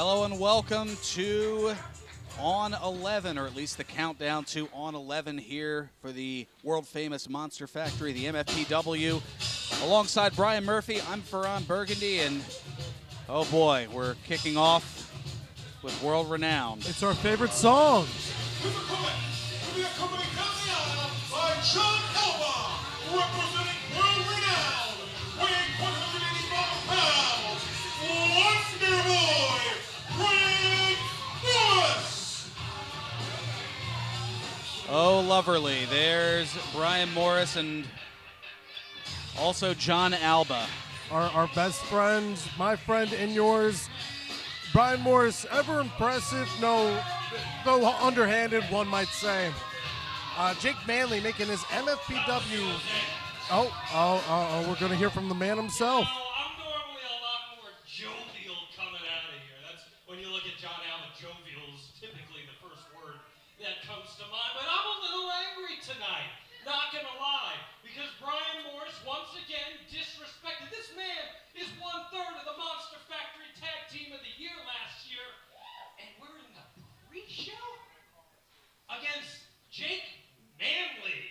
Hello and welcome to On 11, or at least the countdown to On 11 here for the world-famous Monster Factory, the MFPW. Alongside Brian Murphy, I'm Ferran Burgundy, and oh boy, we're kicking off with World Renowned. It's our favorite song. We are coming by John Elba, representing World Renowned, weighing 185 pounds, Wonder Boy, Brian Morris. Oh, lovely. There's Brian Morris and also John Alba. Our best friends, my friend and yours. Brian Morris, ever impressive, though underhanded, one might say. Jake Manley making his MFPW. We're going to hear from the man himself. I'm normally a lot more jovial coming out of here. That's when you look at John Alba, jovial is typically the first word that comes to mind. But I'm a little angry tonight, not going to lie, because Brian Morris once again disrespected. This man is 1/3 of the Monster Factory Tag Team of the Year last year, and we're in the pre-show against Jake Manley.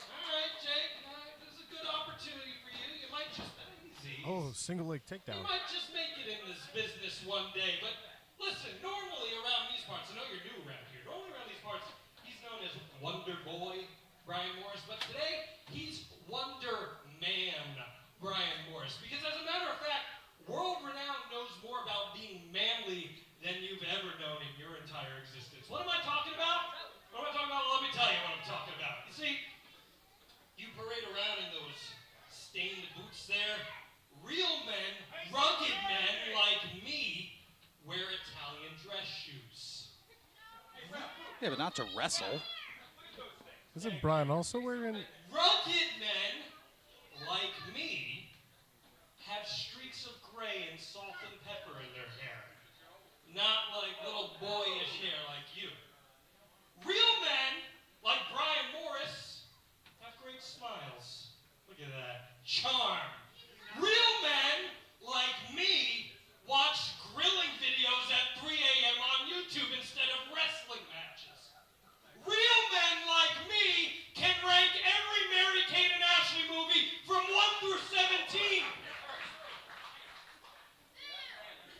All right, Jake, this is a good opportunity for you. You might just easy. Oh, single leg takedown. You might just make it in this business one day. But listen, normally around these parts, I know you're new around here. Normally around these parts, he's known as Wonder Boy Brian Morris, but today he's Wonder Man Brian Morris. Because as a matter of fact, World Renowned knows more about being manly than you've ever known in your entire existence. What am I talking about? What am I talking about? Well, let me tell you what I'm talking about. You see, you parade around in those stained boots there. Real men, rugged men like me, wear Italian dress shoes. Yeah, but not to wrestle. Isn't Brian also wearing... Rugged men like me have streaks of gray and salt and pepper in their hair. Not like little boyish hair like you. Real men, like Brian Morris, have great smiles. Look at that. Charm. Real men, like me, watch grilling videos at 3 a.m. on YouTube instead of wrestling matches. Real men like me can rank every Mary-Kate and Ashley movie from 1 through 17.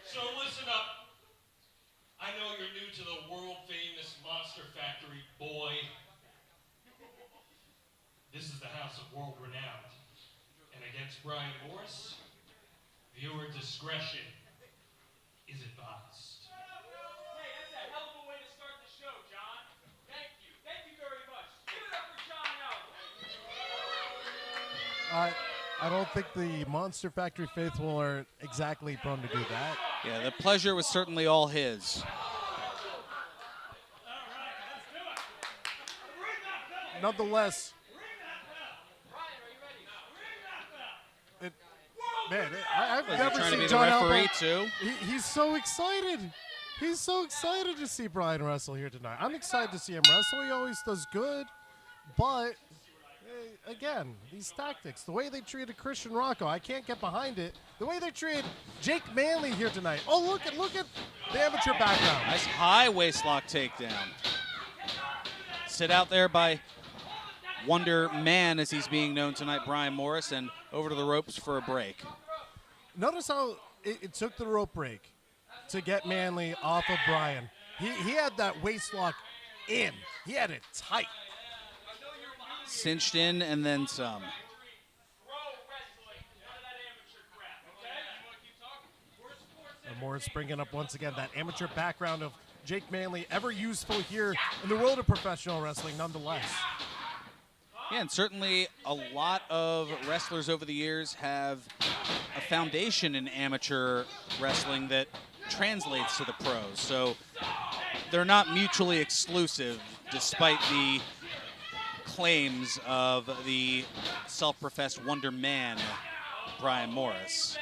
So listen up. I know you're new to the world-famous Monster Factory, boy. This is the house of World Renowned. And against Brian Morris, viewer discretion is advised. Hey, that's a hell of a way to start the show, John. Thank you. Thank you very much. Give it up for John Alba. I don't think the Monster Factory faithful are exactly prone to do that. Yeah, the pleasure was certainly all his. Nonetheless, I've Was he never trying to seen be the John referee Alba. too? He's so excited. He's so excited to see Brian wrestle here tonight. I'm excited to see him wrestle. He always does good. But, again, these tactics, the way they treated Christian Rocco, I can't get behind it. The way they treated Jake Manley here tonight. Oh, look at the amateur background. Nice high waistlock takedown. Sit out there by Wonder Man, as he's being known tonight, Brian Morris, and over to the ropes for a break. Notice how it took the rope break to get Manley off of Brian. He had that waist lock in. He had it tight. Cinched in and then some. And Morris bringing up once again that amateur background of Jake Manley, ever useful here in the world of professional wrestling nonetheless. Yeah, and certainly a lot of wrestlers over the years have a foundation in amateur wrestling that translates to the pros. So they're not mutually exclusive, despite the claims of the self-professed Wonder Man, Brian Morris.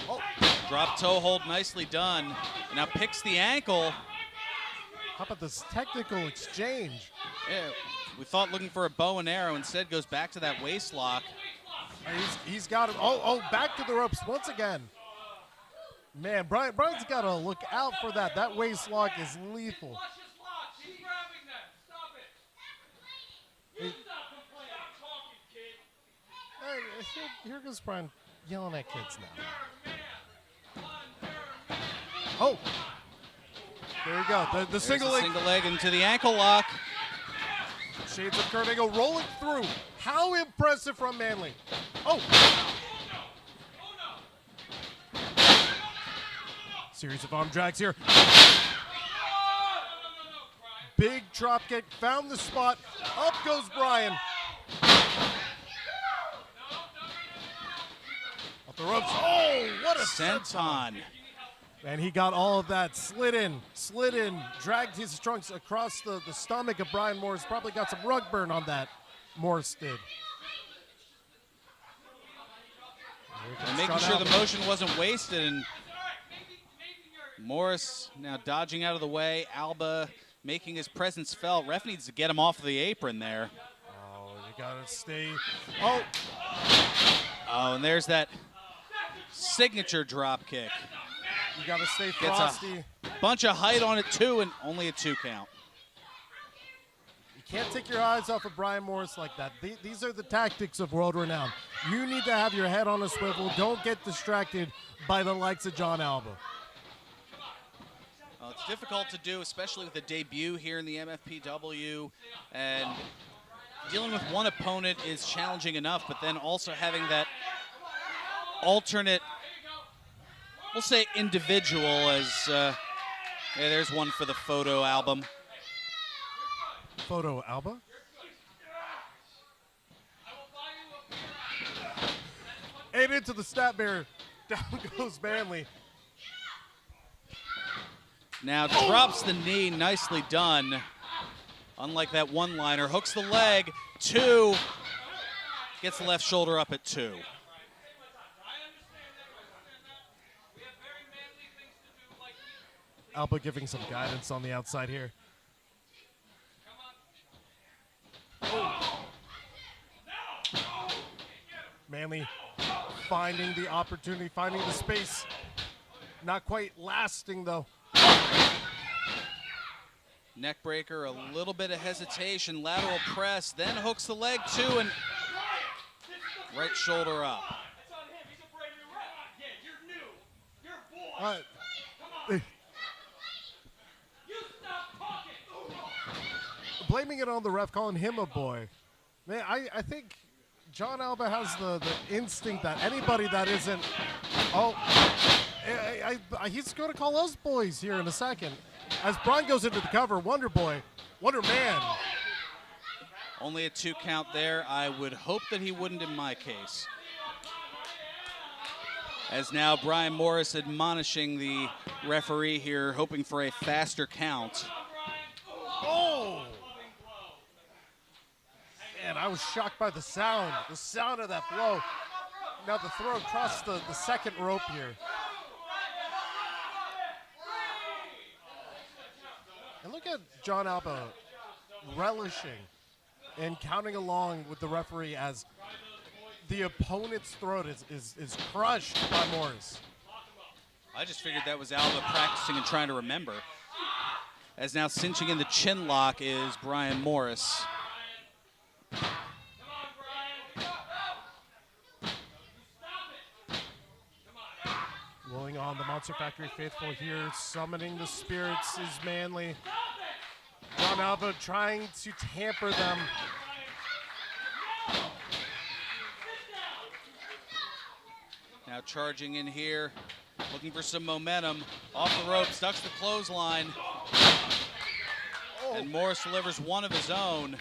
Oh, drop toe hold, nicely done. And now picks the ankle. How about this technical exchange? Yeah, we thought looking for a bow and arrow, instead goes back to that waist lock. He's got him. Oh, back to the ropes once again. Man, Brian's got to look out for that. That waist lock is lethal. Flush his locks. He's grabbing them. Stop it. You stop complaining. Stop talking, kid. Here goes Brian yelling at kids now. Oh, there you go. The There's single leg. single leg into the ankle lock. Shades of Kurt Angle rolling through. How impressive from Manly. Oh. Series of arm drags here. Big drop kick. Found the spot. Up goes Brian. Off the ropes. Oh, what a Senton. And he got all of that. Slid in, dragged his trunks across the stomach of Brian Morris. Probably got some rug burn on that, Morris did. And making sure the motion wasn't wasted. And Morris now dodging out of the way. Alba making his presence felt. Ref needs to get him off of the apron there. Oh, you gotta stay. Oh. Oh, and there's that signature drop kick. You gotta stay Gets frosty. a bunch of height on it too, and only a 2 count. You can't take your eyes off of Brian Morris like that. These are the tactics of World Renown. You need to have your head on a swivel. Don't get distracted by the likes of John Alba. Well, it's difficult to do, especially with a debut here in the MFPW, and dealing with one opponent is challenging enough, but then also having that alternate, we'll say individual, as yeah, there's one for the photo album. Photo Alba. And into the stat barrier. Down goes Manly. Now drops the knee, nicely done. Unlike that one-liner, hooks the leg, 2, gets the left shoulder up at 2. Alba giving some guidance on the outside here. Manly finding the opportunity, finding the space. Not quite lasting though. Neck breaker, a little bit of hesitation, lateral press, then hooks the leg 2 and right shoulder up. Blaming it on the ref, calling him a boy. Man, I think John Alba has the instinct that anybody that isn't, he's going to call us boys here in a second. As Brian goes into the cover, Wonder Man. Only a 2 count there. I would hope that he wouldn't in my case. As now Brian Morris admonishing the referee here, hoping for a faster count. Oh! Man, I was shocked by the sound of that blow. Now the throw across the second rope here. And look at John Alba relishing and counting along with the referee as the opponent's throat is crushed by Morris. I just figured that was Alba practicing and trying to remember. As now cinching in the chin lock is Brian Morris. Rolling on the Monster Factory faithful here, summoning the spirits is Manly. John Alba trying to tamper them. Now charging in here, looking for some momentum. Off the ropes, ducks the clothesline. And Morris delivers one of his own.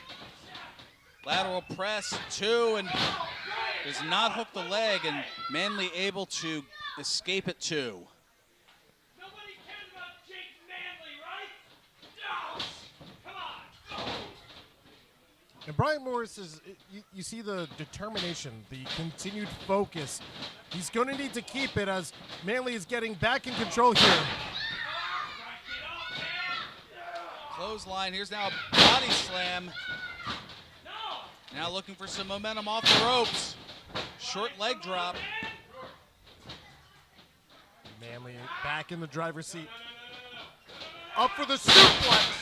Lateral press, 2, and does not hook the leg, and Manly able to escape it 2. Nobody cares about Jake Manly, right? No! Come on! And Brian Morris is, you see the determination, the continued focus. He's going to need to keep it as Manly is getting back in control here. Clothesline, here's now a body slam. Now looking for some momentum off the ropes. short leg drop. Manley back in the driver's seat. Up for the suplex.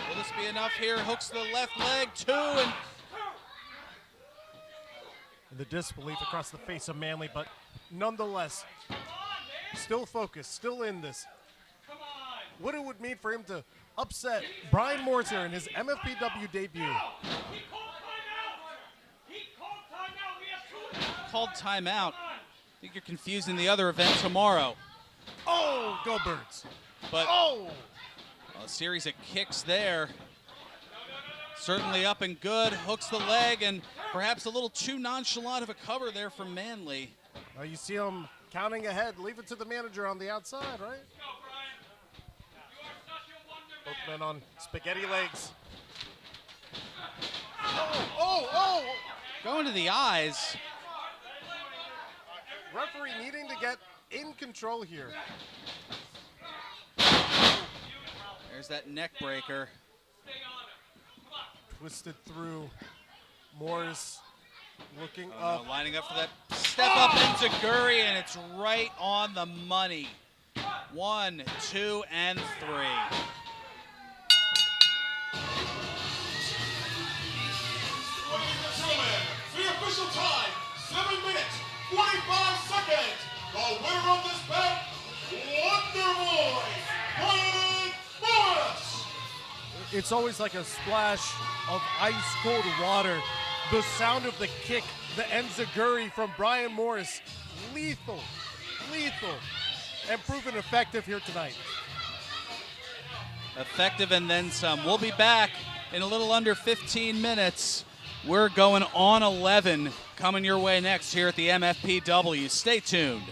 Will this be enough here? Hooks the left leg, 2, and The disbelief across the face of Manley, but nonetheless, still focused, still in this. What it would mean for him to upset Brian Morris here in his MFPW debut. He called timeout. He called timeout. We have 2 called timeout. I think you're confusing the other event tomorrow. Oh, go Birds. But Oh! a series of kicks there. Certainly up and good. Hooks the leg, and perhaps a little too nonchalant of a cover there from Manley. Now you see him counting ahead. Leave it to the manager on the outside, right? Both men on spaghetti legs. Oh! Going to the eyes. Referee needing to get in control here. There's that neck breaker. Twisted through. Morris looking up. Lining up for that step up enziguri, and it's right on the money. 1, 2, and 3. Ladies and gentlemen, for the official time, 7 minutes, 45 seconds. The winner of this bout, Wonder Boy, Brian Morris. It's always like a splash of ice cold water. The sound of the kick, the enziguri from Brian Morris. Lethal, and proven effective here tonight. Effective and then some. We'll be back in a little under 15 minutes. We're going on 11 coming your way next here at the MFPW. Stay tuned.